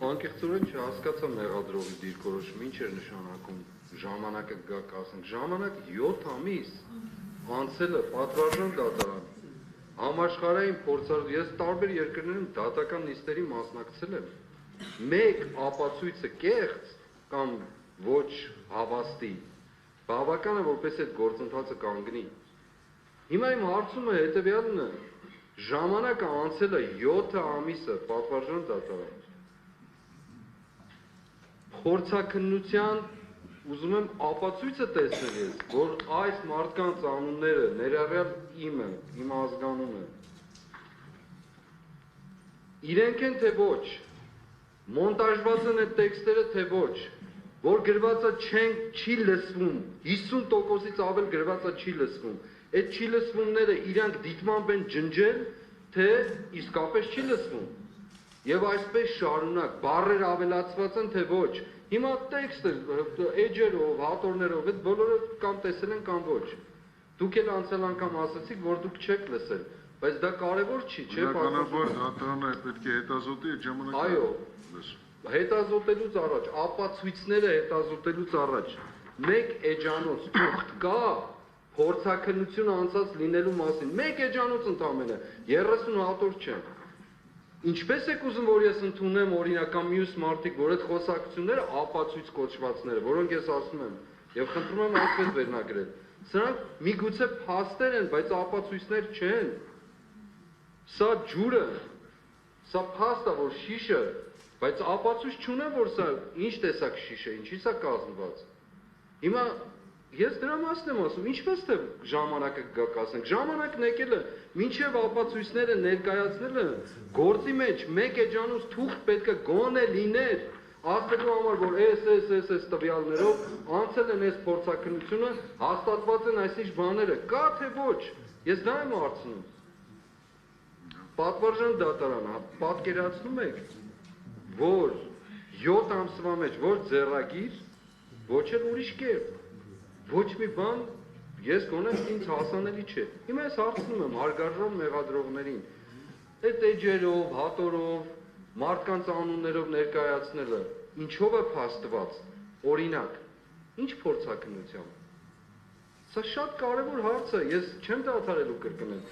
Անկեղծորեն չհասկացա մեղադրողի դիրքորոշումը ինչ էր նշանակում ժամանակը գաք ասենք ժամանակ 7 ամիս անցել է պատվարժան դատարան համաշխարհային փորձարու ես տարբեր երկրներում դատական նիստերի մասնակցել եմ մեկ ապացույցը կեղծ կամ ոչ հավաստի բավական է որպես այդ գործընթացը կանգնի հիմա իմ հարցումը հետևյալն է ժամանակը անցել է 7 ամիսը պատվարժան դատարան Փորձաքննության ուզում եմ ապացույցը տեսնել ես, որ այս մարդկանց անունները ներառյալ իմը, իմ ազգանունը իրենք են թե ոչ, մոնտաժված են այդ տեքստերը թե ոչ, որ գրվածը չի լսվում, 50%-ից ավել գրվածը չի լսվում, այդ չի լսվումները իրանք դիտմամբ են ջնջել, թե իսկապես չի լսվում Եվ այսպես շարունակ, բառեր ավելացված են թե ոչ, հիմա տեքստը, էջերով, հատորներով, այդ բոլորը կամ տեսել են կամ ոչ, դուք էլ անցյալ անգամ ասացիք, որ դուք չեք լսել, բայց դա կարևոր չի, չէ՞։ Բնականաբար դատարանը պետք է հետազոտի այդ ժամանակ։ Այո, հետազոտելուց առաջ, ապացույցները հետազոտելուց առաջ, մեկ էջանոց թուղթ կա փորձաքննություն անցած լինելու մասին, մեկ էջանոց ընդամենը, 30 հատոր չեն։ Ինչպես եք ուզում, որ ես ընդունեմ օրինական մյուս մարդիկ, որ այդ խոսակցությունները ապացույց կոչվածները, որոնք ես ասում եմ, եւ խնդրում եմ այսպես վերնագրել։ Սրանք միգուցե փաստեր են, բայց ապացույցներ չեն։ Սա ջուրը, սա փաստ է, որ շիշը, բայց ապացույց չունեմ, որ սա ինչ տեսակ շիշ է, ինչի՞ց է կազմված։ Հիմա Ես դրա մասն եմ ասում, ինչպես թե ժամանակը գաք ասենք, ժամանակն եկել է, մինչև ապացույցները ներկայացնելը, գործի մեջ մեկ էջանոց թուղթ պետք է գոնե լիներ, ասելու համար, որ այս տվյալներով անցել են այս փորձաքննությունը, հաստատված են այսինչ բաները, կա թե ոչ, ես դա եմ հարցնում։ Պատվարժան դատարանը, պատկերացնում եք, որ 7 ամսվա մեջ ոչ ձեռագիր, ոչ էլ ուրիշ կերպ Ոչ մի բան, ես գոնե ինձ հասանելի չէ։ Հիմա ես հարցնում եմ հարգարժան մեղադրողներին, այդ էջերով, հատորով, մարդկանց անուններով ներկայացնելը, ինչով է փաստված, օրինակ, ինչ փորձաքննությամբ։ Սա շատ կարևոր հարց է, ես չեմ դադարելու կրկնել։